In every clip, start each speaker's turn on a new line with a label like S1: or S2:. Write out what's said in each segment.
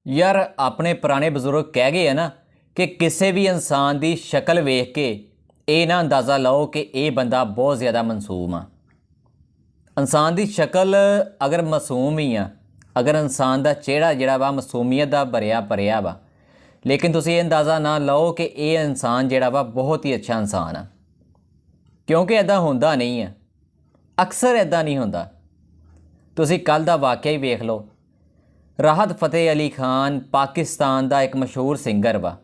S1: यार अपने पुराने बजुर्ग कह गए हैं ना कि किसी भी इंसान की शक्ल वेख के ये ना अंदाज़ा लाओ कि ये बंदा बहुत ज़्यादा मासूम आ। इंसान की शक्ल अगर मासूम ही आ, अगर इंसान का चेहरा जिहड़ा वा मासूमियत का भरिया भरिया वा, लेकिन तुसीं ये अंदाज़ा ना लाओ कि ये इंसान जिहड़ा वा बहुत ही अच्छा इंसान आ, क्योंकि इदां होंदा नहीं है। अक्सर इदां नहीं होंदा। तुसीं कल का वाक़या ही वेख लो। राहत फतेह अली खान पाकिस्तान का एक मशहूर सिंगर वा।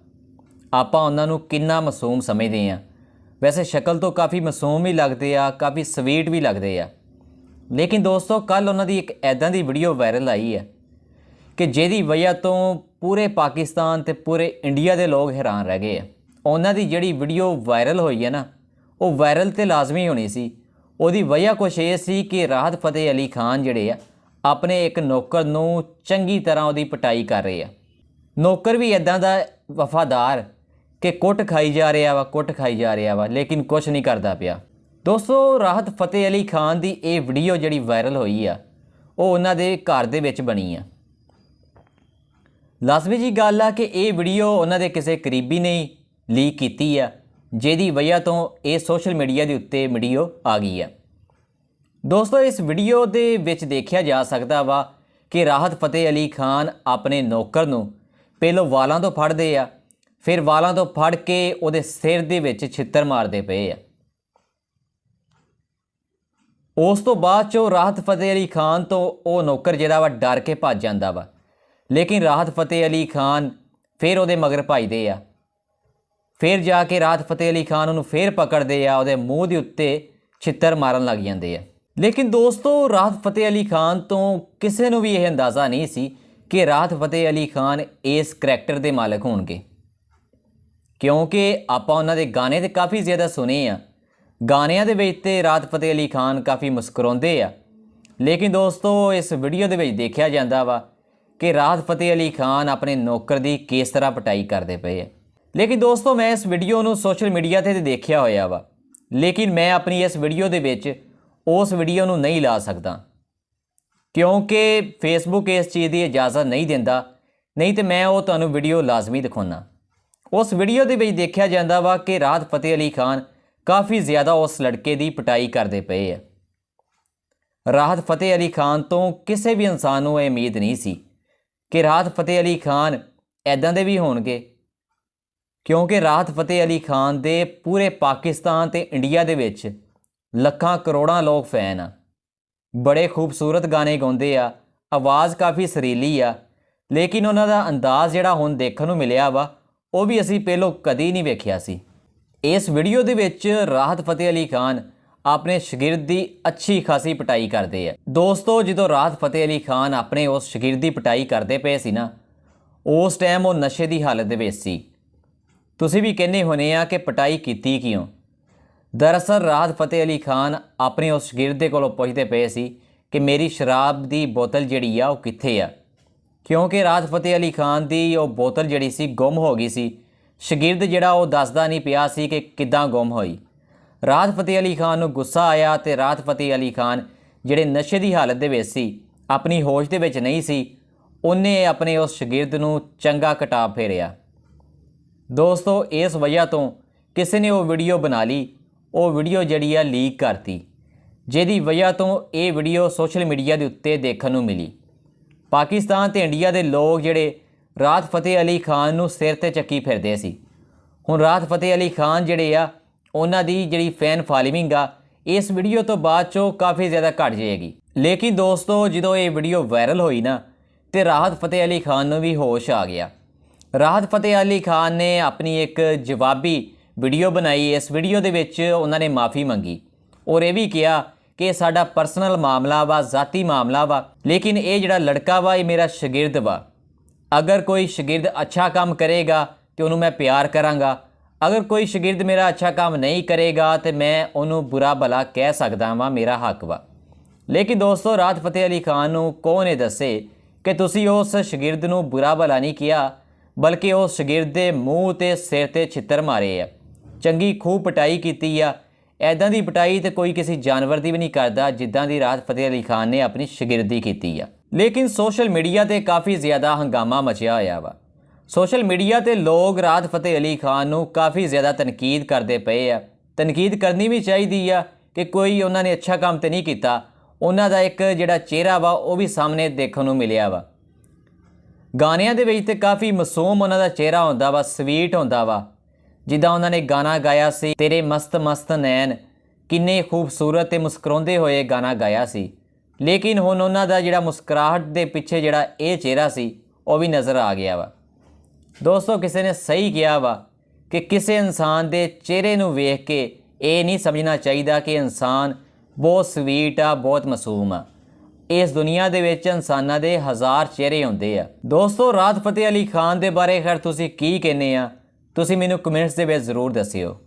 S1: आपां उन्हां नूं किन्ना मासूम समझदे आ। वैसे शक्ल तो काफ़ी मासूम ही लगते आ, काफ़ी स्वीट भी लगते आ। लेकिन दोस्तों कल उन्हां दी एक ऐदां दी वीडियो वायरल आई है कि जिहदी वजह तो पूरे पाकिस्तान ते पूरे इंडिया के लोग हैरान रह गए। उन्हां दी जिहड़ी वीडियो वायरल हुई है ना, वो वायरल तो लाजमी होनी सी। उहदी वजह कुछ ये सी कि राहत फतेह अली खान जिहड़े आ अपने एक नौकर नूं चंगी तरह उहदी पिटाई कर रहे हैं। नौकर भी इदां दा वफादार कि कुट खाई जा रहा वा, कुट खाई जा रहा वा, लेकिन कुछ नहीं करता पिया। दोस्तों राहत फतेह अली खान की ये वीडियो जिहड़ी वायरल हुई आ, वो उन्हां दे घर दे विच बनी आ। लाजमी जी गल आ कि ये वीडियो उन्हां दे किसी करीबी ने लीक कीती आ, जिहदी वजह तो ये सोशल मीडिया के उत्ते वीडियो आ गई है। दोस्तों इस वीडियो दे विच देखा जा सकता वा कि राहत फतेह अली खान अपने नौकर नूं पहलों वालों तो फड़दे आ, फिर वालों तो फड़ के उहदे सिर दे विच छित्तर मारदे पे आ। उस तो बाद चो राहत फतेह अली खान तो वो नौकर जिहड़ा वा डर के भज जांदा वा, लेकिन राहत फतेह अली खान फिर उहदे मगर भजदे आ। फिर जाके राहत फतेह अली खान उन्होंने फिर पकड़ते आ, उहदे मूँह के उत्ते छित्तर मारन लग जाते हैं। लेकिन दोस्तों राहत फतेह अली खान तो किसी को भी यह अंदाज़ा नहीं सी कि राहत फतेह अली खान इस करैक्टर के मालिक होणगे, क्योंकि आपां उन्हां दे गाने तो काफ़ी ज़्यादा सुने आ। गानियां दे विच ते राहत फतेह अली खान काफ़ी मुस्कुराउंदे आ, लेकिन दोस्तों इस वीडियो दे विच देखा जाता वा कि राहत फतेह अली खान अपने नौकर की किस तरह पिटाई करते पे है। लेकिन दोस्तों मैं इस वीडियो नूं सोशल मीडिया ते देखा होया वा, लेकिन मैं अपनी इस वीडियो दे विच उस वीडियो नूं नहीं ला सकता, क्योंकि फेसबुक इस चीज़ की इजाज़त नहीं दिंदा। नहीं तो मैं वो तुहानूं वीडियो लाजमी दिखाउणा। उस वीडियो दे विच देखा जाता वा कि राहत फतेह अली खान काफ़ी ज़्यादा उस लड़के की पिटाई करते पे है। राहत फतेह अली खान तो किसी भी इंसान को यह उम्मीद नहीं सी कि राहत फतेह अली खान ऐदां दे भी होणगे, क्योंकि राहत फतेह अली खान दे पूरे पाकिस्तान ते इंडिया दे विच लखां करोड़ां लोग फैन आ। बड़े खूबसूरत गाने गाउंदे आ, आवाज़ काफ़ी सरीली आ, लेकिन उन्हां दा अंदाज़ जिहड़ा हुण देखण नूं मिलिया वा वो भी असीं पहलों कदी नहीं वेखिया सी। इस वीडियो दे विच राहत फतेह अली खान अपने शगिरद की अच्छी खासी पिटाई करते हैं। दोस्तों जो राहत फतेह अली खान अपने उस शगिरद की पिटाई करते पे सी ना, उस टाइम वो नशे की हालत दे विच सी। तुसीं भी कहने होने आ कि पिटाई कीती क्यों। दरअसल राहत फतेह अली खान अपने उस शगिरद कोलों पुछदे पे सी कि मेरी शराब की बोतल जिहड़ी आ वो कित्थे आ, क्योंकि राहत फतेह अली खान की वो बोतल जिहड़ी सी गुम हो गई सी। शगिरद जिहड़ा वो दसदा नहीं पिया सी कि किद्दां गुम होई। राहत फतेह अली खान नूं गुस्सा आया तो राहत फतेह अली खान जिहड़े नशे की हालत दे विच सी, अपनी होश दे विच नहीं सी, उन्हें अपने उस शगिरद नूं चंगा कटाब फेरिया। दोस्तों इस वजह तो किसी ने वो वीडियो बना ली, वो वीडियो जिहड़ी आ लीक करती, जिहदी वजह तो ये वीडियो सोशल मीडिया के उत्ते देखण नूं मिली। पाकिस्तान ते इंडिया के लोग जिहड़े राहत फतेह अली खान नूं सिर ते चक्की फिरदे सी। हुण राहत फतेह अली खान जिहड़े आ उन्हां दी जिहड़ी फैन फॉलोइंग आ इस वीडियो तो बाद चों काफ़ी ज़्यादा घट जाएगी। लेकिन दोस्तों जो ये वीडियो वायरल हुई ना, तो राहत फतेह अली खान नूं भी होश आ गया। राहत फतेह अली खान ने अपनी एक जवाबी वीडियो बनाई। इस वीडियो दे विच उन्होंने माफ़ी मंगी और यह भी कहा कि साडा परसनल मामला वा, ज़ाती मामला वा, लेकिन ये जिहड़ा लड़का वा ये मेरा शगिरद वा। अगर कोई शगिरद अच्छा काम करेगा तो उन्होंने मैं प्यार करांगा, अगर कोई शगिरद मेरा अच्छा काम नहीं करेगा तो मैं उन्होंने बुरा भला कह सकदा वां, मेरा हक वा। लेकिन दोस्तों राहत फतेह अली खान नूं कौन ने दसे कि तुसीं उस शगिरद नूं बुरा भला नहीं किया, बल्कि उस शगिरद दे मूँह ते सिर ते छित्तर मारे आ, चंगी खूब पिटाई कीती आ। ऐदां दी पिटाई तो कोई किसी जानवर की भी नहीं करता जिद्दां दी राहत फतेह अली खान ने अपनी शगिरदी कीती आ। ਲੇਕਿਨ ਸੋਸ਼ਲ ਮੀਡੀਆ ਤੇ ਕਾਫੀ ਜ਼ਿਆਦਾ ਹੰਗਾਮਾ ਮਚਿਆ ਹੋਇਆ ਵਾ। ਸੋਸ਼ਲ ਮੀਡੀਆ ਤੇ ਲੋਕ ਰਾਹਤ ਫਤਿਹ ਅਲੀ ਖਾਨ ਨੂੰ ਕਾਫੀ ਜ਼ਿਆਦਾ ਤਨਕੀਦ ਕਰਦੇ ਪਏ ਆ। ਤਨਕੀਦ ਕਰਨੀ ਵੀ ਚਾਹੀਦੀ ਆ ਕਿ ਕੋਈ ਉਹਨਾਂ ਨੇ ਅੱਛਾ ਕੰਮ ਤੇ ਨਹੀਂ ਕੀਤਾ। ਉਹਨਾਂ ਦਾ ਇੱਕ ਜਿਹੜਾ ਚਿਹਰਾ ਵਾ ਉਹ ਵੀ ਸਾਹਮਣੇ ਦੇਖਣ ਨੂੰ ਮਿਲਿਆ ਵਾ। ਗਾਣਿਆਂ ਦੇ ਵਿੱਚ ਤੇ ਕਾਫੀ ਮਾਸੂਮ ਉਹਨਾਂ ਦਾ ਚਿਹਰਾ ਹੁੰਦਾ ਵਾ, ਸਵੀਟ ਹੁੰਦਾ ਵਾ। ਜਿੱਦਾਂ ਉਹਨਾਂ ਨੇ ਗਾਣਾ ਗਾਇਆ ਸੀ ਤੇਰੇ ਮਸਤ ਮਸਤ ਨੈਣ, ਕਿੰਨੇ ਖੂਬਸੂਰਤ ਤੇ ਮੁਸਕਰਾਉਂਦੇ ਹੋਏ ਗਾਣਾ ਗਾਇਆ ਸੀ। ਲੇਕਿਨ ਹੁਣ ਉਹਨਾਂ ਦਾ ਜਿਹੜਾ ਮੁਸਕਰਾਹਟ ਦੇ ਪਿੱਛੇ ਜਿਹੜਾ ਇਹ ਚਿਹਰਾ ਸੀ ਉਹ ਵੀ ਨਜ਼ਰ ਆ ਗਿਆ ਵਾ। ਦੋਸਤੋ, ਕਿਸੇ ਨੇ ਸਹੀ ਕਿਹਾ ਵਾ ਕਿ ਕਿਸੇ ਇਨਸਾਨ ਦੇ ਚਿਹਰੇ ਨੂੰ ਵੇਖ ਕੇ ਇਹ ਨਹੀਂ ਸਮਝਣਾ ਚਾਹੀਦਾ ਕਿ ਇਨਸਾਨ ਬਹੁਤ ਸਵੀਟ ਆ, ਬਹੁਤ ਮਾਸੂਮ ਆ। ਇਸ ਦੁਨੀਆ ਦੇ ਵਿੱਚ ਇਨਸਾਨਾਂ ਦੇ ਹਜ਼ਾਰ ਚਿਹਰੇ ਹੁੰਦੇ ਆ। ਦੋਸਤੋ, ਰਾਹਤ ਫਤਿਹ ਅਲੀ ਖਾਨ ਦੇ ਬਾਰੇ ਖੈਰ ਤੁਸੀਂ ਕੀ ਕਹਿੰਦੇ ਆ? ਤੁਸੀਂ ਮੈਨੂੰ ਕਮੈਂਟਸ ਦੇ ਵਿੱਚ ਜ਼ਰੂਰ ਦੱਸਿਓ।